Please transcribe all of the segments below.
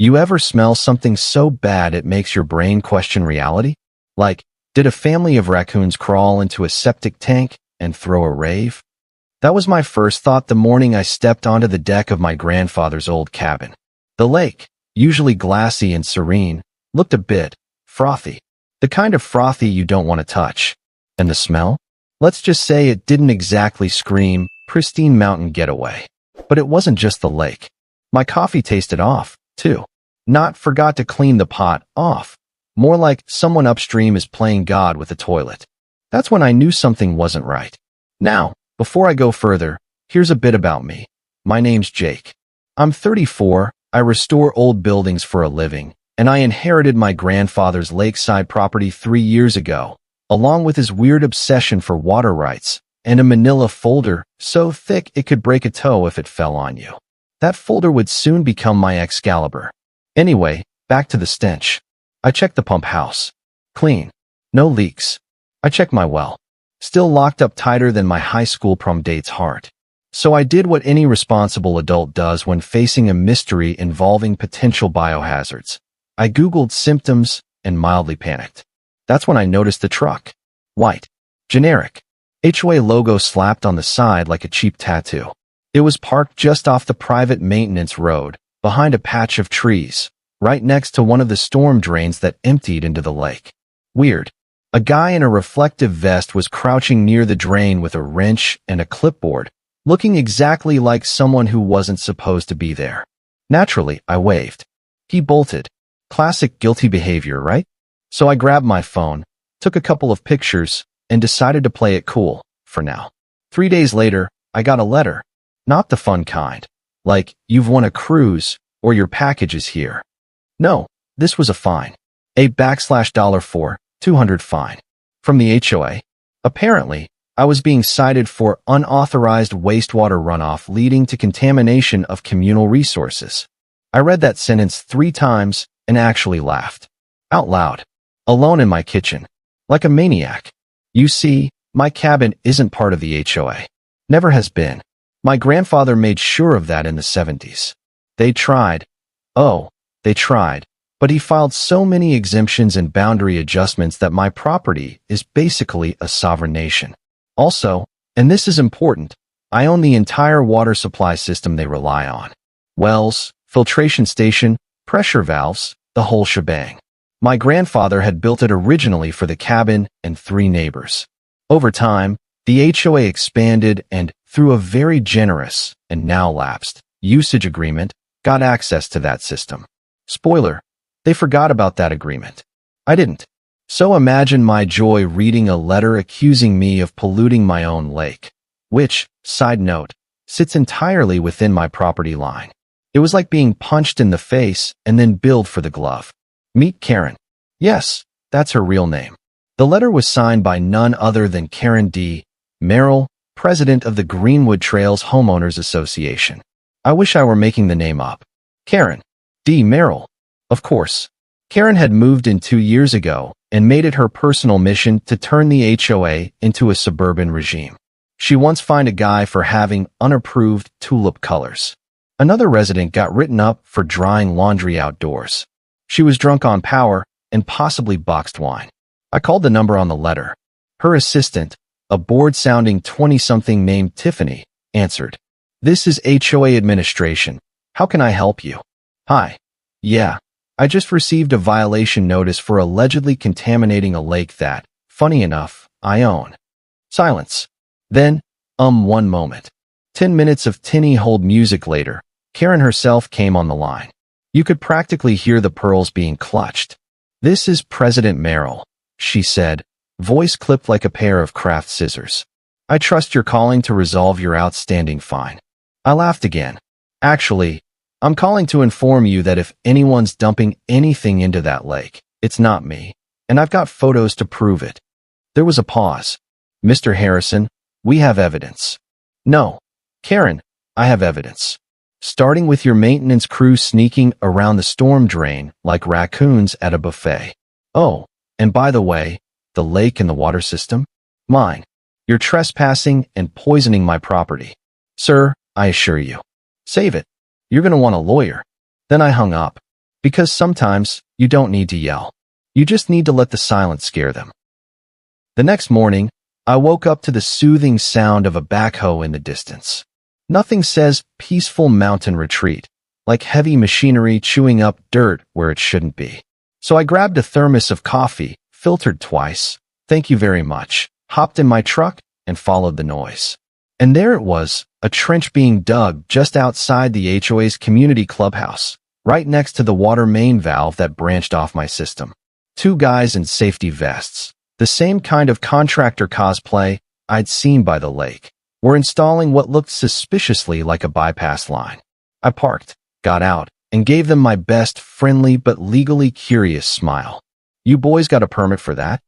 You ever smell something so bad it makes your brain question reality? Like, did a family of raccoons crawl into a septic tank and throw a rave? That was my first thought the morning I stepped onto the deck of my grandfather's old cabin. The lake, usually glassy and serene, looked a bit frothy. The kind of frothy you don't want to touch. And the smell? Let's just say it didn't exactly scream pristine mountain getaway. But it wasn't just the lake. My coffee tasted off, too. Not forgot to clean the pot off. More like someone upstream is playing God with the toilet. That's when I knew something wasn't right. Now, before I go further, here's a bit about me. My name's Jake. I'm 34, I restore old buildings for a living, and I inherited my grandfather's lakeside property 3 years ago, along with his weird obsession for water rights, and a manila folder so thick it could break a toe if it fell on you. That folder would soon become my Excalibur. Anyway, back to the stench. I checked the pump house. Clean. No leaks. I checked my well. Still locked up tighter than my high school prom date's heart. So I did what any responsible adult does when facing a mystery involving potential biohazards. I Googled symptoms and mildly panicked. That's when I noticed the truck. White. Generic. HOA logo slapped on the side like a cheap tattoo. It was parked just off the private maintenance road, behind a patch of trees, right next to one of the storm drains that emptied into the lake. Weird. A guy in a reflective vest was crouching near the drain with a wrench and a clipboard, looking exactly like someone who wasn't supposed to be there. Naturally, I waved. He bolted. Classic guilty behavior, right? So I grabbed my phone, took a couple of pictures, and decided to play it cool, for now. 3 days later, I got a letter. Not the fun kind. Like, you've won a cruise, or your package is here. No, this was a fine. $4,200 fine. From the HOA. Apparently, I was being cited for unauthorized wastewater runoff leading to contamination of communal resources. I read that sentence 3 times and actually laughed. Out loud. Alone in my kitchen. Like a maniac. You see, my cabin isn't part of the HOA. Never has been. My grandfather made sure of that in the 70s. They tried. They tried. But he filed so many exemptions and boundary adjustments that my property is basically a sovereign nation. Also, and this is important, I own the entire water supply system they rely on. Wells, filtration station, pressure valves, the whole shebang. My grandfather had built it originally for the cabin and 3 neighbors. Over time, the HOA expanded and, through a very generous and now lapsed usage agreement, got access to that system. Spoiler, they forgot about that agreement. I didn't. So imagine my joy reading a letter accusing me of polluting my own lake, which, side note, sits entirely within my property line. It was like being punched in the face and then billed for the glove. Meet Karen. Yes, that's her real name. The letter was signed by none other than Karen D. Merrill, president of the Greenwood Trails Homeowners Association. I wish I were making the name up. Karen D. Merrill. Of course. Karen had moved in 2 years ago and made it her personal mission to turn the HOA into a suburban regime. She once fined a guy for having unapproved tulip colors. Another resident got written up for drying laundry outdoors. She was drunk on power and possibly boxed wine. I called the number on the letter. Her assistant, a bored-sounding 20-something named Tiffany, answered. This is HOA administration. How can I help you? Hi. Yeah. I just received a violation notice for allegedly contaminating a lake that, funny enough, I own. Silence. Then, 1 moment. 10 minutes of tinny hold music later, Karen herself came on the line. You could practically hear the pearls being clutched. This is President Merrill, she said, voice clipped like a pair of craft scissors. I trust you're calling to resolve your outstanding fine. I laughed again. Actually, I'm calling to inform you that if anyone's dumping anything into that lake, it's not me, and I've got photos to prove it. There was a pause. Mr. Harrison, we have evidence. No. Karen, I have evidence. Starting with your maintenance crew sneaking around the storm drain like raccoons at a buffet. Oh, and by the way, the lake and the water system? Mine. You're trespassing and poisoning my property. Sir, I assure you. Save it. You're going to want a lawyer. Then I hung up. Because sometimes you don't need to yell. You just need to let the silence scare them. The next morning, I woke up to the soothing sound of a backhoe in the distance. Nothing says peaceful mountain retreat, like heavy machinery chewing up dirt where it shouldn't be. So I grabbed a thermos of coffee, filtered twice, thank you very much, hopped in my truck, and followed the noise. And there it was, a trench being dug just outside the HOA's community clubhouse, right next to the water main valve that branched off my system. Two guys in safety vests, the same kind of contractor cosplay I'd seen by the lake, were installing what looked suspiciously like a bypass line. I parked, got out, and gave them my best friendly but legally curious smile. You boys got a permit for that?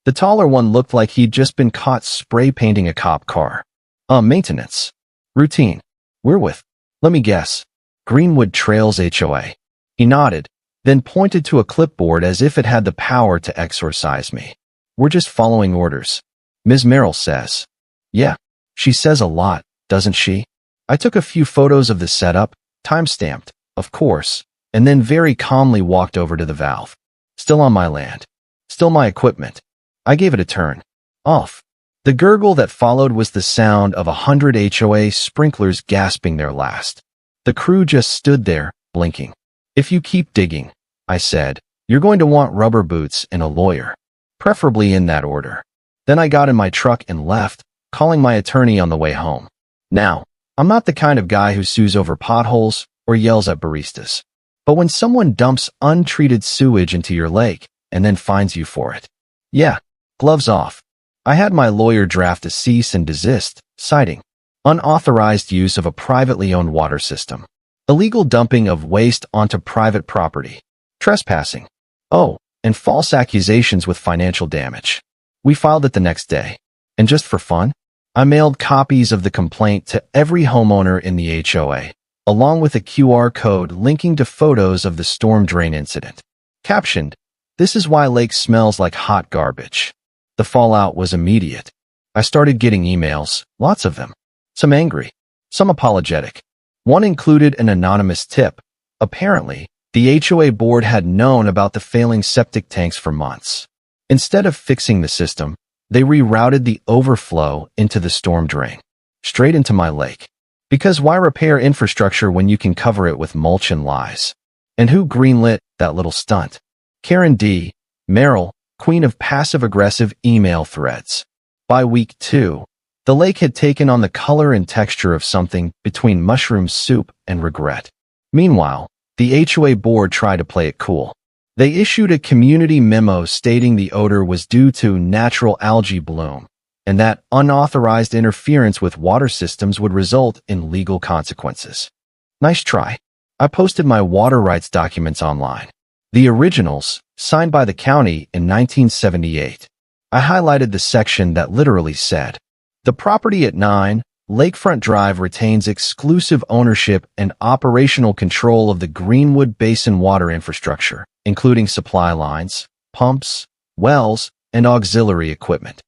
The taller one looked like he'd just been caught spray painting a cop car. Maintenance. Routine. We're with, let me guess, Greenwood Trails HOA. He nodded, then pointed to a clipboard as if it had the power to exorcise me. We're just following orders. Ms. Merrill says. Yeah, she says a lot, doesn't she? I took a few photos of the setup, time-stamped, of course, and then very calmly walked over to the valve. Still on my land. Still my equipment. I gave it a turn. Off. The gurgle that followed was the sound of 100 HOA sprinklers gasping their last. The crew just stood there, blinking. If you keep digging, I said, you're going to want rubber boots and a lawyer. Preferably in that order. Then I got in my truck and left, calling my attorney on the way home. Now, I'm not the kind of guy who sues over potholes or yells at baristas. But when someone dumps untreated sewage into your lake and then fines you for it, yeah, gloves off. I had my lawyer draft a cease and desist, citing unauthorized use of a privately owned water system, illegal dumping of waste onto private property, trespassing, and false accusations with financial damage. We filed it the next day, and just for fun, I mailed copies of the complaint to every homeowner in the HOA, along with a QR code linking to photos of the storm drain incident. Captioned, "This is why lake smells like hot garbage." The fallout was immediate. I started getting emails, lots of them. Some angry, some apologetic. One included an anonymous tip. Apparently, the HOA board had known about the failing septic tanks for months. Instead of fixing the system, they rerouted the overflow into the storm drain, straight into my lake. Because why repair infrastructure when you can cover it with mulch and lies? And who greenlit that little stunt? Karen D. Merrill, queen of passive-aggressive email threads. By week 2, the lake had taken on the color and texture of something between mushroom soup and regret. Meanwhile, the HOA board tried to play it cool. They issued a community memo stating the odor was due to natural algae bloom, and that unauthorized interference with water systems would result in legal consequences. Nice try. I posted my water rights documents online. The originals, signed by the county in 1978. I highlighted the section that literally said, "The property at 9 Lakefront Drive retains exclusive ownership and operational control of the Greenwood Basin water infrastructure, including supply lines, pumps, wells, and auxiliary equipment.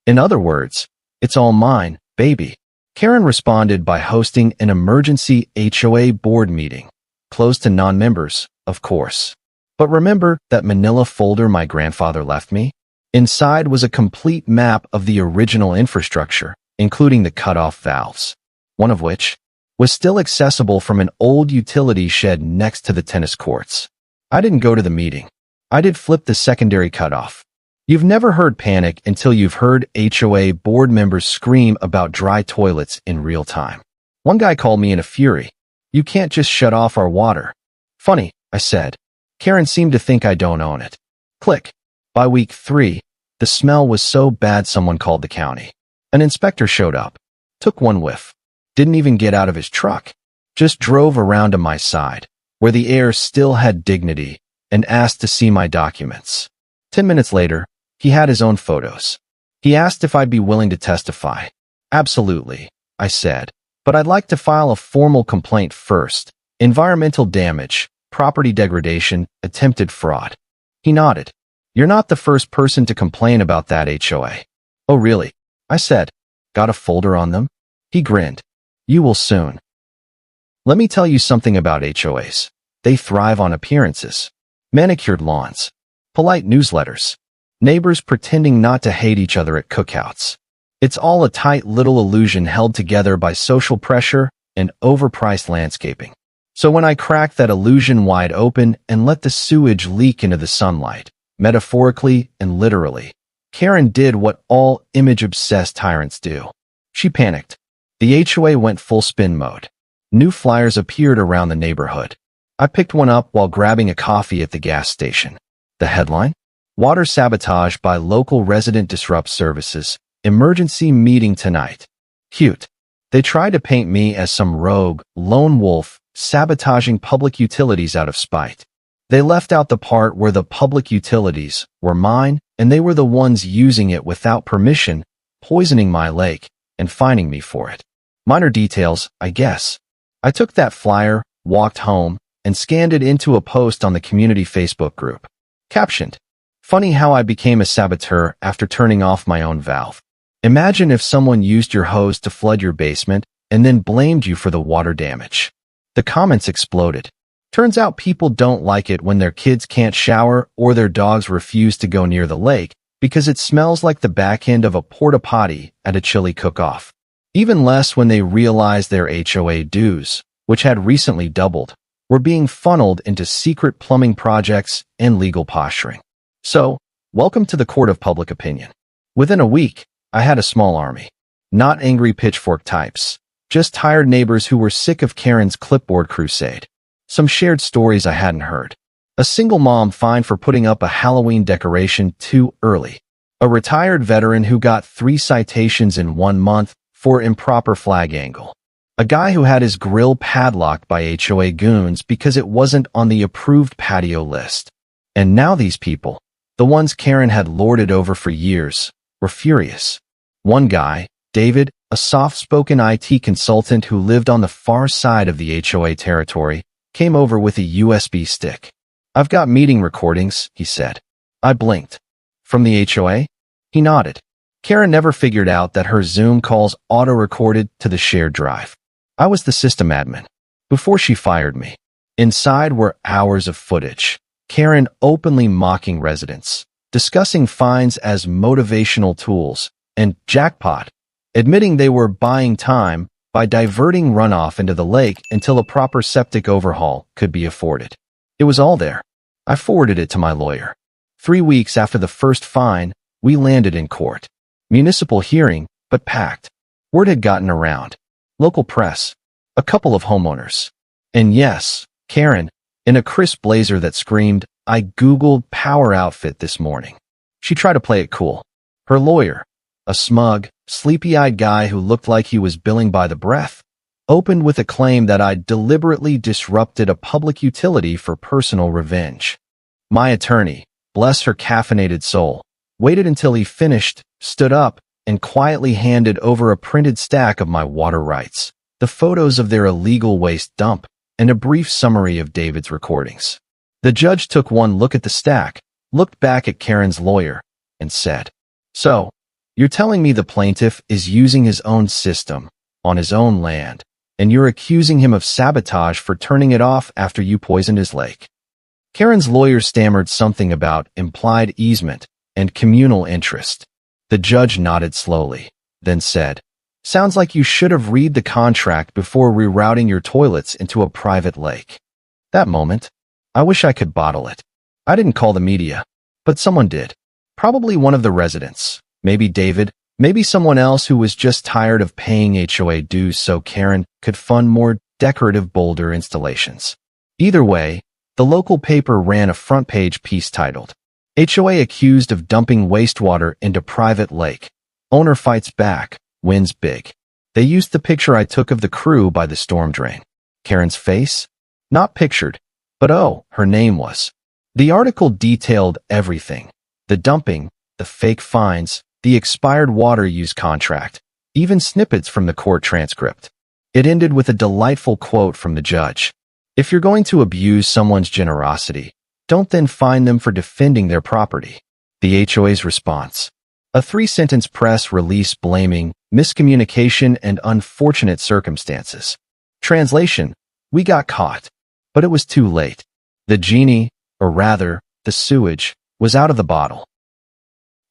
In other words, it's all mine, baby." Karen responded by hosting an emergency HOA board meeting, closed to non-members, of course. But remember that manila folder my grandfather left me? Inside was a complete map of the original infrastructure, including the cutoff valves, one of which was still accessible from an old utility shed next to the tennis courts. I didn't go to the meeting. I did flip the secondary cutoff. You've never heard panic until you've heard HOA board members scream about dry toilets in real time. One guy called me in a fury. "You can't just shut off our water." Funny, I said. Karen seemed to think I don't own it. Click. By week 3, the smell was so bad someone called the county. An inspector showed up, took one whiff, didn't even get out of his truck, just drove around to my side, where the air still had dignity, and asked to see my documents. 10 minutes later, he had his own photos. He asked if I'd be willing to testify. "Absolutely," I said, "but I'd like to file a formal complaint first. Environmental damage, property degradation, attempted fraud." He nodded. "You're not the first person to complain about that HOA." "Oh, really?" I said. "Got a folder on them?" He grinned. "You will soon. Let me tell you something about HOAs. They thrive on appearances. Manicured lawns, polite newsletters, neighbors pretending not to hate each other at cookouts. It's all a tight little illusion held together by social pressure and overpriced landscaping. So when I cracked that illusion wide open and let the sewage leak into the sunlight, metaphorically and literally, Karen did what all image-obsessed tyrants do. She panicked. The HOA went full spin mode. New flyers appeared around the neighborhood. I picked one up while grabbing a coffee at the gas station. The headline? Water sabotage by local resident disrupts services. Emergency meeting tonight. Cute. They tried to paint me as some rogue, lone wolf, sabotaging public utilities out of spite. They left out the part where the public utilities were mine, and they were the ones using it without permission, poisoning my lake, and fining me for it. Minor details, I guess. I took that flyer, walked home, and scanned it into a post on the community Facebook group. Captioned, "Funny how I became a saboteur after turning off my own valve. Imagine if someone used your hose to flood your basement and then blamed you for the water damage." The comments exploded. Turns out people don't like it when their kids can't shower or their dogs refuse to go near the lake because it smells like the back end of a porta potty at a chili cook-off. Even less when they realize their HOA dues, which had recently doubled, were being funneled into secret plumbing projects and legal posturing. So, welcome to the court of public opinion. Within a week, I had a small army. Not angry pitchfork types, just tired neighbors who were sick of Karen's clipboard crusade. Some shared stories I hadn't heard. A single mom fined for putting up a Halloween decoration too early. A retired veteran who got 3 citations in 1 month for improper flag angle. A guy who had his grill padlocked by HOA goons because it wasn't on the approved patio list. And now these people, the ones Karen had lorded over for years, were furious. One guy, David, a soft-spoken IT consultant who lived on the far side of the HOA territory, came over with a USB stick. "I've got meeting recordings," he said. I blinked. "From the HOA?" He nodded. Karen never figured out that her Zoom calls auto-recorded to the shared drive. I was the system admin. Before she fired me. Inside were hours of footage. Karen openly mocking residents, discussing fines as motivational tools, and jackpot, admitting they were buying time by diverting runoff into the lake until a proper septic overhaul could be afforded. It was all there. I forwarded it to my lawyer. 3 weeks after the first fine, we landed in court. Municipal hearing, but packed. Word had gotten around. Local press. A couple of homeowners. And yes, Karen, in a crisp blazer that screamed, "I Googled power outfit this morning." She tried to play it cool. Her lawyer, a smug, sleepy-eyed guy who looked like he was billing by the breath, opened with a claim that I'd deliberately disrupted a public utility for personal revenge. My attorney, bless her caffeinated soul, waited until he finished, stood up, and quietly handed over a printed stack of my water rights, the photos of their illegal waste dump, and a brief summary of David's recordings. The judge took one look at the stack, looked back at Karen's lawyer, and said, "So, you're telling me the plaintiff is using his own system, on his own land, and you're accusing him of sabotage for turning it off after you poisoned his lake?" Karen's lawyer stammered something about implied easement and communal interest. The judge nodded slowly, then said, "Sounds like you should have read the contract before rerouting your toilets into a private lake." That moment, I wish I could bottle it. I didn't call the media, but someone did. Probably one of the residents. Maybe David, maybe someone else who was just tired of paying HOA dues so Karen could fund more decorative boulder installations. Either way, the local paper ran a front-page piece titled, "HOA accused of dumping wastewater into private lake. Owner fights back, wins big." They used the picture I took of the crew by the storm drain. Karen's face? Not pictured, but oh, her name was. The article detailed everything. The dumping, the fake fines, the expired water use contract, even snippets from the court transcript. It ended with a delightful quote from the judge. "If you're going to abuse someone's generosity, don't then fine them for defending their property." The HOA's response. A 3-sentence press release blaming miscommunication and unfortunate circumstances. Translation: "We got caught. But it was too late. The genie, or rather, the sewage, was out of the bottle.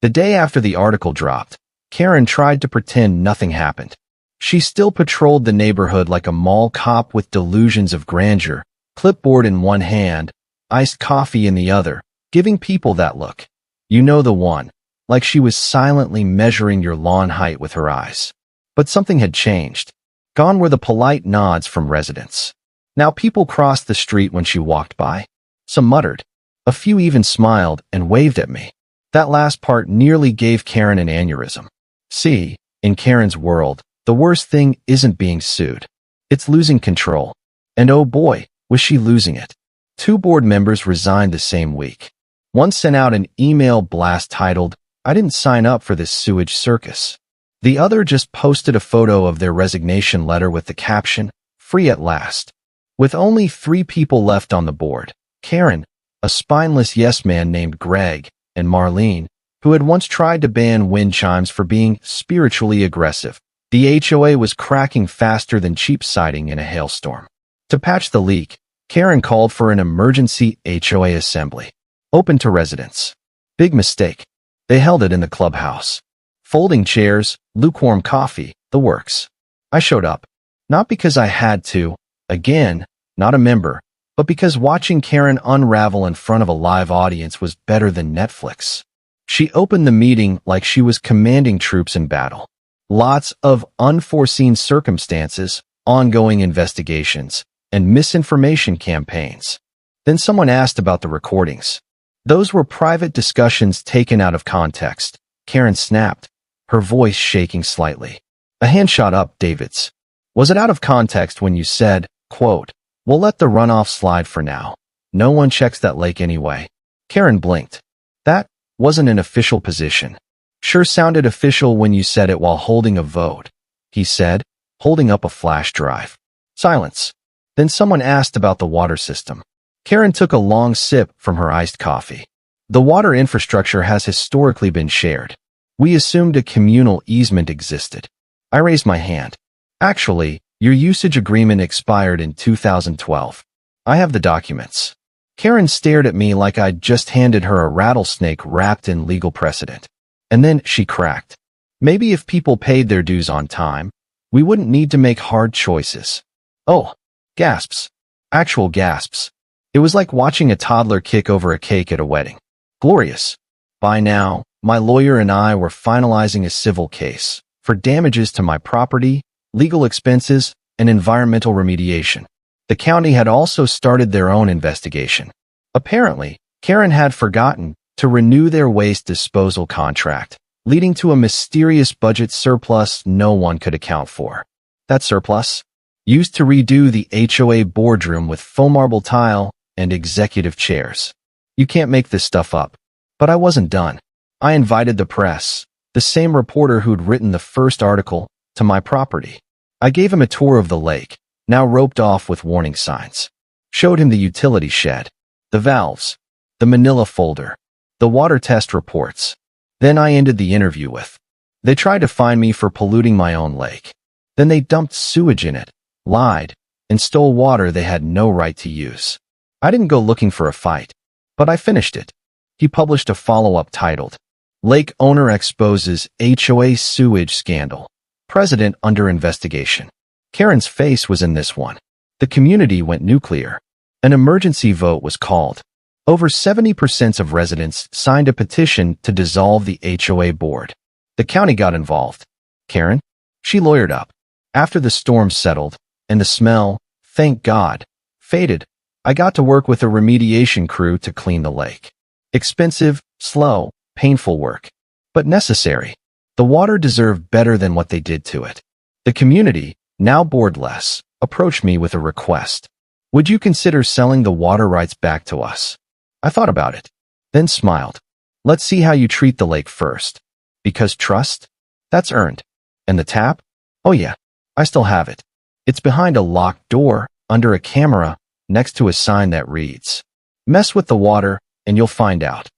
The day after the article dropped, Karen tried to pretend nothing happened. She still patrolled the neighborhood like a mall cop with delusions of grandeur, clipboard in one hand, iced coffee in the other, giving people that look. You know the one, like she was silently measuring your lawn height with her eyes. But something had changed. Gone were the polite nods from residents. Now people crossed the street when she walked by. Some muttered. A few even smiled and waved at me. That last part nearly gave Karen an aneurysm. See, in Karen's world, the worst thing isn't being sued. It's losing control. And oh boy, was she losing it. 2 board members resigned the same week. One sent out an email blast titled, "I didn't sign up for this sewage circus." The other just posted a photo of their resignation letter with the caption, "Free at last." With only 3 people left on the board, Karen, a spineless yes-man named Greg, and Marlene, who had once tried to ban wind chimes for being spiritually aggressive, the HOA was cracking faster than cheap siding in a hailstorm. To patch the leak, Karen called for an emergency HOA assembly, open to residents. Big mistake. They held it in the clubhouse. Folding chairs, lukewarm coffee, the works. I showed up. Not because I had to, again, not a member, but because watching Karen unravel in front of a live audience was better than Netflix. She opened the meeting like she was commanding troops in battle. Lots of unforeseen circumstances, ongoing investigations, and misinformation campaigns. Then someone asked about the recordings. Those were private discussions taken out of context. Karen snapped, her voice shaking slightly. A hand shot up David's. Was it out of context when you said, quote, "We'll let the runoff slide for now. No one checks that lake anyway"? Karen blinked. That wasn't an official position. Sure sounded official when you said it while holding a vote, he said, holding up a flash drive. Silence. Then someone asked about the water system. Karen took a long sip from her iced coffee. The water infrastructure has historically been shared. We assumed a communal easement existed. I raised my hand. Actually, your usage agreement expired in 2012. I have the documents. Karen stared at me like I'd just handed her a rattlesnake wrapped in legal precedent. And then she cracked. Maybe if people paid their dues on time, we wouldn't need to make hard choices. Oh, gasps. Actual gasps. It was like watching a toddler kick over a cake at a wedding. Glorious. By now, my lawyer and I were finalizing a civil case for damages to my property, legal expenses, and environmental remediation. The county had also started their own investigation. Apparently, Karen had forgotten to renew their waste disposal contract, leading to a mysterious budget surplus no one could account for. That surplus? Used to redo the HOA boardroom with faux marble tile and executive chairs. You can't make this stuff up. But I wasn't done. I invited the press, the same reporter who'd written the first article, to my property. I gave him a tour of the lake, now roped off with warning signs. Showed him the utility shed, the valves, the manila folder, the water test reports. Then I ended the interview with, "They tried to find me for polluting my own lake. Then they dumped sewage in it, lied, and stole water they had no right to use." I didn't go looking for a fight, but I finished it. He published a follow-up titled, "Lake Owner Exposes HOA Sewage Scandal. President Under Investigation." Karen's face was in this one. The community went nuclear. An emergency vote was called. Over 70% of residents signed a petition to dissolve the HOA board. The county got involved. Karen? She lawyered up. After the storm settled, and the smell, thank God, faded, I got to work with a remediation crew to clean the lake. Expensive, slow, painful work, but necessary. The water deserved better than what they did to it. The community, now boardless, approached me with a request. Would you consider selling the water rights back to us? I thought about it, then smiled. Let's see how you treat the lake first. Because trust? That's earned. And the tap? Oh yeah, I still have it. It's behind a locked door, under a camera, next to a sign that reads, "Mess with the water, and you'll find out."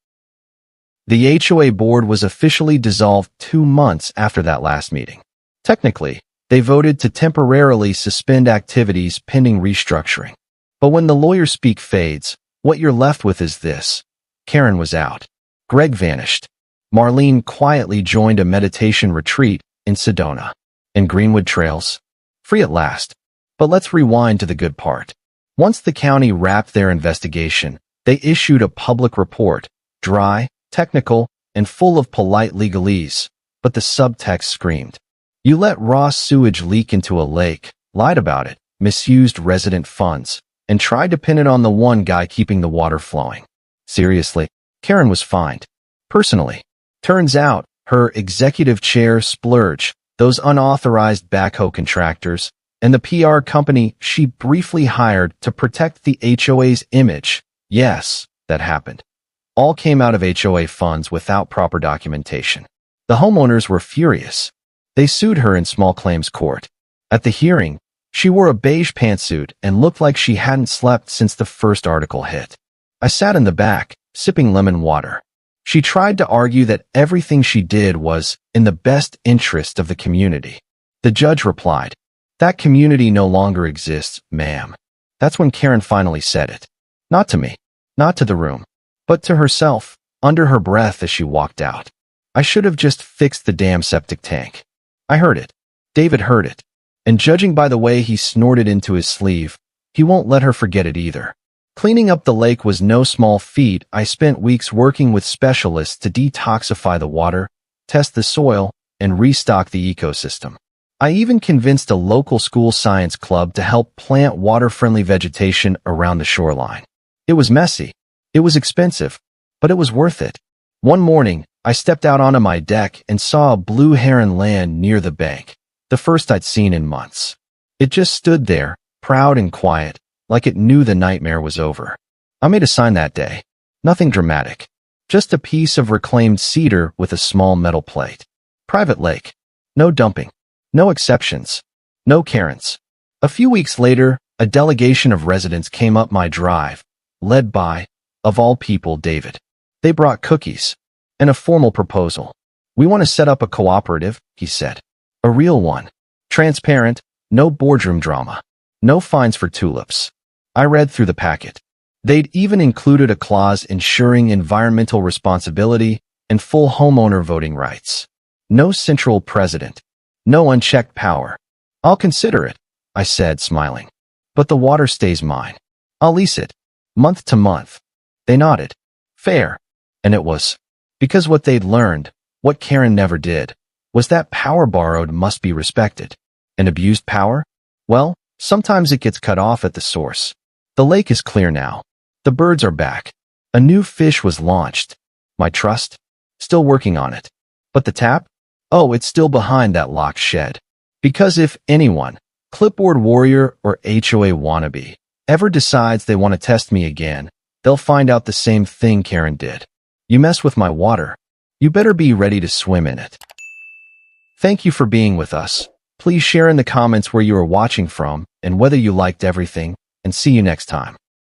The HOA board was officially dissolved 2 months after that last meeting. Technically, they voted to temporarily suspend activities pending restructuring. But when the lawyer speak fades, what you're left with is this. Karen was out. Greg vanished. Marlene quietly joined a meditation retreat in Sedona. And Greenwood Trails? Free at last. But let's rewind to the good part. Once the county wrapped their investigation, they issued a public report, dry, technical, and full of polite legalese, but the subtext screamed. You let raw sewage leak into a lake, lied about it, misused resident funds, and tried to pin it on the one guy keeping the water flowing. Seriously, Karen was fined. Personally. Turns out, her executive chair splurge, those unauthorized backhoe contractors, and the PR company she briefly hired to protect the HOA's image. Yes, that happened. All came out of HOA funds without proper documentation. The homeowners were furious. They sued her in small claims court. At the hearing, she wore a beige pantsuit and looked like she hadn't slept since the first article hit. I sat in the back, sipping lemon water. She tried to argue that everything she did was in the best interest of the community. The judge replied, "That community no longer exists, ma'am." That's when Karen finally said it. Not to me, not to the room, but to herself, under her breath as she walked out. I should have just fixed the damn septic tank. I heard it. David heard it. And judging by the way he snorted into his sleeve, he won't let her forget it either. Cleaning up the lake was no small feat. I spent weeks working with specialists to detoxify the water, test the soil, and restock the ecosystem. I even convinced a local school science club to help plant water-friendly vegetation around the shoreline. It was messy. It was expensive, but it was worth it. One morning, I stepped out onto my deck and saw a blue heron land near the bank, the first I'd seen in months. It just stood there, proud and quiet, like it knew the nightmare was over. I made a sign that day. Nothing dramatic. Just a piece of reclaimed cedar with a small metal plate. Private lake. No dumping. No exceptions. No Karens. A few weeks later, a delegation of residents came up my drive, led by, of all people, David. They brought cookies and a formal proposal. "We want to set up a cooperative," he said. "A real one. Transparent, no boardroom drama. No fines for tulips." I read through the packet. They'd even included a clause ensuring environmental responsibility and full homeowner voting rights. No central president. No unchecked power. "I'll consider it," I said, smiling. "But the water stays mine. I'll lease it. Month to month." They nodded. Fair. And it was. Because what they'd learned, what Karen never did, was that power borrowed must be respected. And abused power? Well, sometimes it gets cut off at the source. The lake is clear now. The birds are back. A new fish was launched. My trust? Still working on it. But the tap? Oh, it's still behind that locked shed. Because if anyone, clipboard warrior or HOA wannabe, ever decides they want to test me again, they'll find out the same thing Karen did. You mess with my water, you better be ready to swim in it. Thank you for being with us. Please share in the comments where you are watching from and whether you liked everything, and see you next time.